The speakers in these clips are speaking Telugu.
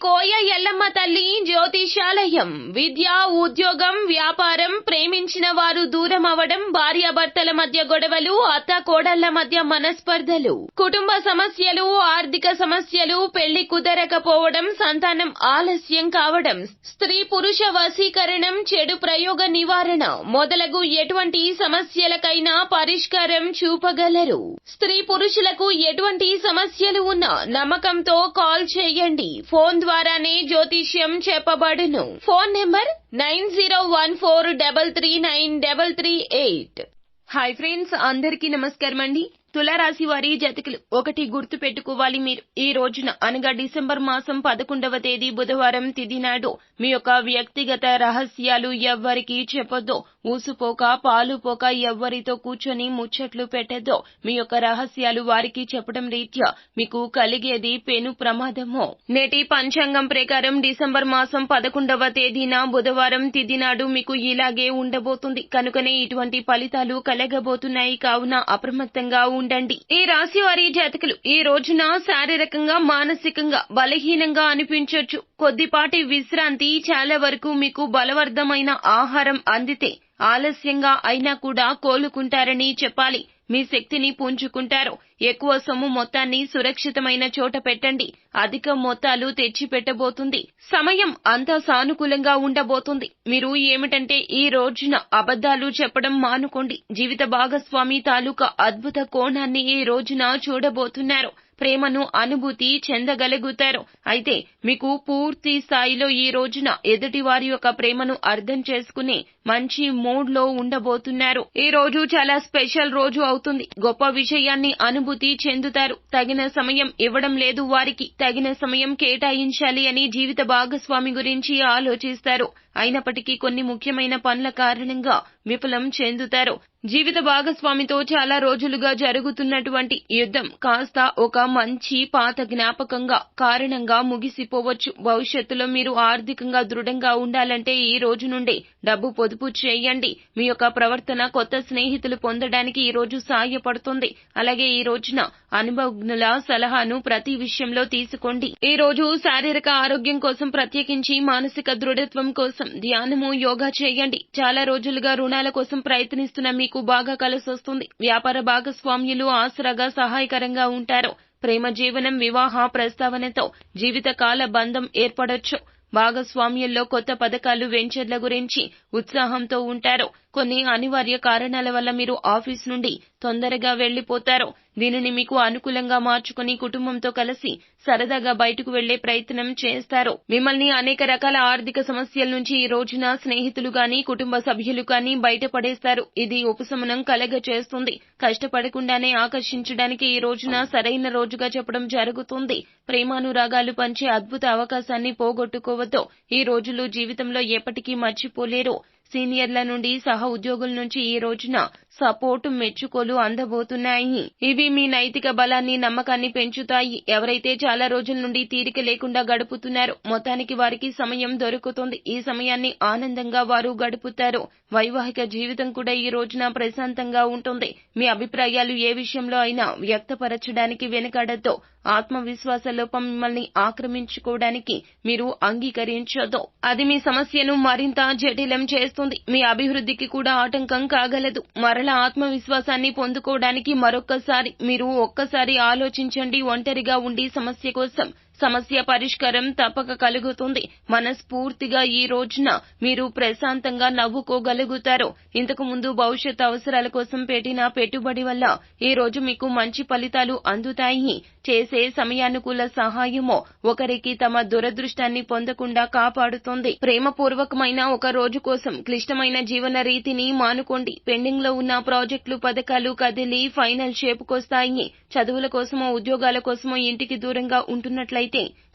కోయ ఎల్లమ్మ తల్లి జ్యోతిషాలయం. విద్య, ఉద్యోగం, వ్యాపారం, ప్రేమించిన వారు దూరం అవడం, భార్యాభర్తల మధ్య గొడవలు, అత్త కోడళ్ల మధ్య మనస్పర్ధలు, కుటుంబ సమస్యలు, ఆర్థిక సమస్యలు, పెళ్లి కుదరకపోవడం, సంతానం ఆలస్యం కావడం, స్త్రీ పురుష వశీకరణం, చెడు ప్రయోగ నివారణ మొదలగు ఎటువంటి సమస్యలకైనా పరిష్కారం చూపగలరు. స్త్రీ పురుషులకు ఎటువంటి సమస్యలు ఉన్నా నమ్మకంతో కాల్ చేయండి. ఫోన్ ద్వారానే జ్యోతిష్యం చెప్పబడును. Phone number 9014339338. హాయ్ ఫ్రెండ్స్, అందరికీ నమస్కారం అండి. తులారాశి వారి జాతకులు ఒకటి గుర్తు పెట్టుకోవాలి. మీరు ఈ రోజున అనగా డిసెంబర్ మాసం 11వ తేదీ బుధవారం తిథి నాడు మీ యొక్క వ్యక్తిగత రహస్యాలు ఎవ్వరికీ చెప్పొద్దు. ఊసుపోక పాలుపోక ఎవ్వరితో కూర్చొని ముచ్చట్లు పెట్టొద్దు. మీ యొక్క రహస్యాలు వారికి చెప్పడం రీత్యా మీకు కలిగేది పెను ప్రమాదము. నేటి పంచాంగం ప్రకారం డిసెంబర్ మాసం 11వ తేదీన బుధవారం తిథి నాడు మీకు ఇలాగే ఉండబోతుంది. కనుకనే ఇటువంటి ఫలితాలు కలగబోతున్నాయి. కావున అప్రమత్తంగా ఉండండి. ఈ రాశి వారి జాతకులు ఈ రోజున శారీరకంగా, మానసికంగా బలహీనంగా అనిపించొచ్చు. కొద్దిపాటి విశ్రాంతి, చాలా వరకు మీకు బలవర్ధమైన ఆహారం అందితే ఆలస్యంగా అయినా కూడా కోలుకుంటారని చెప్పాలి. మీ శక్తిని పుంజుకుంటారు. ఎక్కువ సొమ్ము మొత్తాన్ని సురక్షితమైన చోట పెట్టండి. అధిక మొత్తాలు తెచ్చి పెట్టబోతుంది. సమయం అంతా సానుకూలంగా ఉండబోతుంది. మీరు ఏమిటంటే ఈ రోజున అబద్ధాలు చెప్పడం మానుకోండి. జీవిత భాగస్వామి తాలూకా అద్భుత కోణాన్ని ఈ రోజున చూడబోతున్నారు. ప్రేమను అనుభూతి చెందగలుగుతారు. అయితే మీకు పూర్తి స్థాయిలో ఈ రోజున ఎదుటి వారి యొక్క ప్రేమను అర్థం చేసుకునే మంచి మూడ్ లో ఉండబోతున్నారు. ఈ రోజు చాలా స్పెషల్ రోజు అవుతుంది. గొప్ప విషయాన్ని అనుభూతి చెందుతారు. తగిన సమయం ఇవ్వడం లేదు వారికి. తగిన సమయం కేటాయించాలి అని జీవిత భాగస్వామి గురించి ఆలోచిస్తారు. అయినప్పటికీ కొన్ని ముఖ్యమైన పనుల కారణంగా విఫలం చెందుతారు. జీవిత భాగస్వామితో చాలా రోజులుగా జరుగుతున్నటువంటి యుద్ధం కాస్త ఒక మంచి పాత జ్ఞాపకంగా కారణంగా ముగిసిపోవచ్చు. భవిష్యత్తులో మీరు ఆర్థికంగా దృఢంగా ఉండాలంటే ఈ రోజు నుండి డబ్బు పొదుపు చేయండి. మీ యొక్క ప్రవర్తన కొత్త స్నేహితులు పొందడానికి ఈ రోజు సాయపడుతుంది. అలాగే ఈ రోజున అనుభవజ్ఞుల సలహాను ప్రతి విషయంలో తీసుకోండి. ఈ రోజు శారీరక ఆరోగ్యం కోసం, ప్రత్యేకించి మానసిక దృఢత్వం కోసం ధ్యానము, యోగా చేయండి. చాలా రోజులుగా రుణాల కోసం ప్రయత్నిస్తున్న మీకు బాగా కలిసొస్తుంది. వ్యాపార భాగస్వామ్యులు ఆసరాగా సహాయకరంగా ఉంటారు. ప్రేమ జీవనం, వివాహ ప్రస్తావనతో జీవితకాల బంధం ఏర్పడొచ్చు. భాగస్వామ్యంలో కొత్త పథకాలు, వెంచర్ల గురించి ఉత్సాహంతో ఉంటారు. కొన్ని అనివార్య కారణాల వల్ల మీరు ఆఫీస్ నుండి తొందరగా వెళ్లిపోతారు. దీనిని మీకు అనుకూలంగా మార్చుకుని కుటుంబంతో కలిసి సరదాగా బయటకు వెళ్లే ప్రయత్నం చేస్తారు. మిమ్మల్ని అనేక రకాల ఆర్థిక సమస్యల నుంచి ఈ రోజున స్నేహితులు గాని, కుటుంబ సభ్యులు గాని బయటపడేస్తారు. ఇది ఉపశమనం కలగచేస్తుంది. కష్టపడకుండానే ఆకర్షించడానికి ఈ రోజున సరైన రోజుగా చెప్పడం జరుగుతుంది. ప్రేమానురాగాలు పంచే అద్భుత అవకాశాన్ని పోగొట్టుకోవద్దు. ఈ రోజులు జీవితంలో ఎప్పటికీ మర్చిపోలేరు. సీనియర్ల నుండి, సహా ఉద్యోగుల నుంచి ఈ రోజున సపోర్టు, మెచ్చుకోలు అందబోతున్నాయి. ఇవి మీ నైతిక బలాన్ని, నమ్మకాన్ని పెంచుతాయి. ఎవరైతే చాలా రోజుల నుండి తీరిక లేకుండా గడుపుతున్నారో మొత్తానికి వారికి సమయం దొరుకుతుంది. ఈ సమయాన్ని ఆనందంగా వారు గడుపుతారు. వైవాహిక జీవితం కూడా ఈ రోజున ప్రశాంతంగా ఉంటుంది. మీ అభిప్రాయాలు ఏ విషయంలో అయినా వ్యక్తపరచడానికి వెనుకాడద్దు. ఆత్మవిశ్వాస లోపం మిమ్మల్ని ఆక్రమించుకోవడానికి మీరు అంగీకరించొద్దు. అది మీ సమస్యను మరింత జటిలం చేస్తుంది. మీ అభివృద్ధికి కూడా ఆటంకం కాగలదు. మరలా ఆత్మవిశ్వాసాన్ని పొందుకోవడానికి మరొక్కసారి మీరు ఒక్కసారి ఆలోచించండి. ఒంటరిగా ఉండి సమస్య కోసం సమస్య పరిష్కారం తప్పక కలుగుతుంది. మనస్ఫూర్తిగా ఈ రోజున మీరు ప్రశాంతంగా నవ్వుకోగలుగుతారు. ఇంతకు ముందు భవిష్యత్ అవసరాల కోసం పెట్టిన పెట్టుబడి వల్ల ఈ రోజు మీకు మంచి ఫలితాలు అందుతాయి. చేసే సమయానుకూల సహాయమో ఒకరికి తమ దురదృష్టాన్ని పొందకుండా కాపాడుతుంది. ప్రేమపూర్వకమైన ఒక రోజు కోసం క్లిష్టమైన జీవన రీతిని మానుకోండి. పెండింగ్ లో ఉన్న ప్రాజెక్టులు, పథకాలు కదిలి ఫైనల్ షేపుకొస్తాయి. చదువుల కోసమో, ఉద్యోగాల కోసమో ఇంటికి దూరంగా ఉంటున్నట్లయితే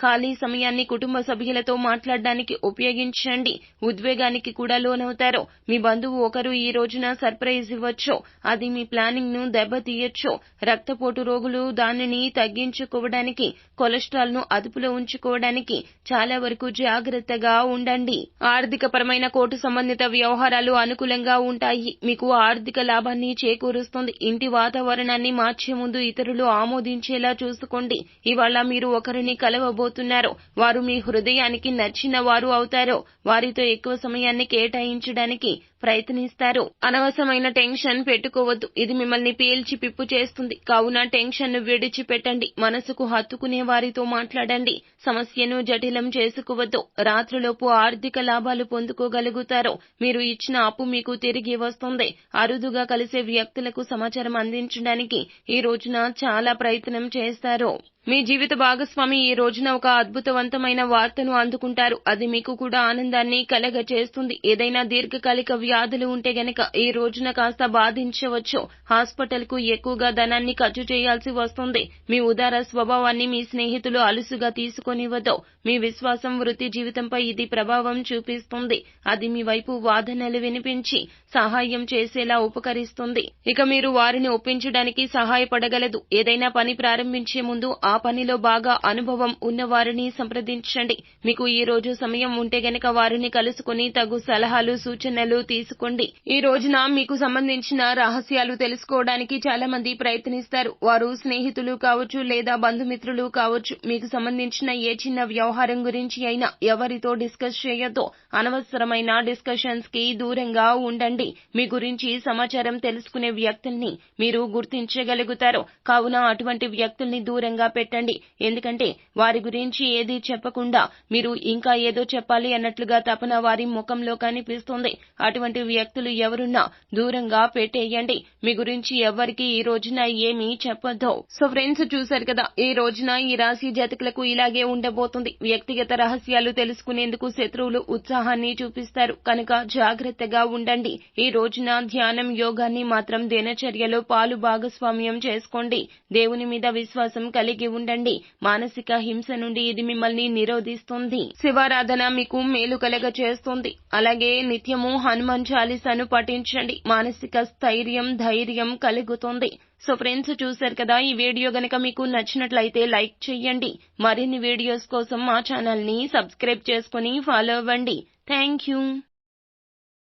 ఖాళీ సమయాన్ని కుటుంబ సభ్యులతో మాట్లాడడానికి ఉపయోగించండి. ఉద్వేగానికి కూడా లోనవుతారు. మీ బంధువు ఒకరు ఈ రోజున సర్ప్రైజ్ ఇవ్వచ్చు. అది మీ ప్లానింగ్ ను దెబ్బతీయొచ్చు. రక్తపోటు రోగులు దానిని తగ్గించుకోవడానికి, కొలెస్ట్రాల్ ను అదుపులో ఉంచుకోవడానికి చాలా వరకు జాగ్రత్తగా ఉండండి. ఆర్థిక పరమైన కోర్టు సంబంధిత వ్యవహారాలు అనుకూలంగా ఉంటాయి. మీకు ఆర్థిక లాభాన్ని చేకూరుస్తుంది. ఇంటి వాతావరణాన్ని మార్చే ముందు ఇతరులు ఆమోదించేలా చూసుకోండి. ఇవాళ మీరు ఒకరిని కలవబోతున్నారు. వారు మీ హృదయానికి నచ్చిన వారు అవుతారు. వారితో ఎక్కువ సమయాన్ని కేటాయించడానికి ప్రయత్నిస్తారు. అనవసరమైన టెన్షన్ పెట్టుకోవద్దు. ఇది మిమ్మల్ని పీల్చి పిప్పు చేస్తుంది. కావున టెన్షన్ ను విడిచిపెట్టండి. మనసుకు హత్తుకునే వారితో మాట్లాడండి. సమస్యను జటిలం చేసుకోవద్దు. రాత్రిలోపు ఆర్థిక లాభాలు పొందుకోగలుగుతారు. మీరు ఇచ్చిన అప్పు మీకు తిరిగి వస్తుంది. అరుదుగా కలిసే వ్యక్తులకు సమాచారం అందించడానికి ఈ రోజున చాలా ప్రయత్నం చేస్తారు. మీ జీవిత భాగస్వామి ఈ రోజున ఒక అద్భుతవంతమైన వార్తను అందుకుంటారు. అది మీకు కూడా ఆనందాన్ని కలగచేస్తుంది. ఏదైనా దీర్ఘకాలిక వ్యాధులు ఉంటే గనక ఈ రోజున కాస్త బాధించవచ్చు. హాస్పిటల్ కు ఎక్కువగా ధనాన్ని ఖర్చు చేయాల్సి వస్తుంది. మీ ఉదార స్వభావాన్ని మీ స్నేహితులు అలుసుగా తీసుకొనివ్వదు. మీ విశ్వాసం వృత్తి జీవితంపై ఇది ప్రభావం చూపిస్తుంది. అది మీ వైపు వాదనలు వినిపించి సహాయం చేసేలా ఉపకరిస్తుంది. ఇక మీరు వారిని ఒప్పించడానికి సహాయపడగలదు. ఏదైనా పని ప్రారంభించే ముందు ఆ పనిలో బాగా అనుభవం ఉన్న వారిని సంప్రదించండి. మీకు ఈ రోజు సమయం ఉంటే గనక వారిని కలుసుకుని తగు సలహాలు సూచనలు తీసుకోండి. ఈ రోజున మీకు సంబంధించిన రహస్యాలు తెలుసుకోవడానికి చాలా మంది ప్రయత్నిస్తారు. వారు స్నేహితులు కావచ్చు లేదా బంధుమిత్రులు కావచ్చు. మీకు సంబంధించిన ఏ చిన్న వ్యవహారం గురించి అయినా ఎవరితో డిస్కస్ చేయొద్దు. అనవసరమైన డిస్కషన్స్ కి దూరంగా ఉండండి. మీ గురించి సమాచారం తెలుసుకునే వ్యక్తుల్ని మీరు గుర్తించగలుగుతారు. కావున అటువంటి వ్యక్తుల్ని దూరంగా పెట్టండి. ఎందుకంటే వారి గురించి ఏదీ చెప్పకుండా మీరు ఇంకా ఏదో చెప్పాలి అన్నట్లుగా తపన వారి ముఖంలో కనిపిస్తుంది. అటువంటి వ్యక్తులు ఎవరున్నా దూరంగా పెట్టేయండి. మీ గురించి ఎవ్వరికి ఈ రోజున ఏమీ చెప్పొద్దు. సో ఫ్రెండ్స్, చూశారు కదా, ఈ రోజున ఈ రాశి జాతకులకు ఇలాగే ఉండబోతుంది. వ్యక్తిగత రహస్యాలు తెలుసుకునేందుకు శత్రువులు ఉత్సాహాన్ని చూపిస్తారు. కనుక జాగ్రత్తగా ఉండండి. ఈ రోజున ధ్యానం, యోగాన్ని మాత్రం దినచర్యలో పాలు భాగస్వామ్యం చేసుకోండి. దేవుని మీద విశ్వాసం కలిగి ఉండండి. మానసిక హింస నుండి ఇది మిమ్మల్ని నిరోధిస్తుంది. శివారాధన మీకు మేలు కలగ చేస్తుంది. అలాగే నిత్యము హనుమాన్ చాలీసాను పఠించండి. మానసిక స్థైర్యం, ధైర్యం కలుగుతుంది. సో ఫ్రెండ్స్, చూశారు కదా, ఈ వీడియో గనక మీకు నచ్చినట్లయితే లైక్ చేయండి. మరిన్ని వీడియోస్ కోసం మా ఛానల్ ని సబ్స్క్రైబ్ చేసుకుని ఫాలో అవ్వండి. Thank you.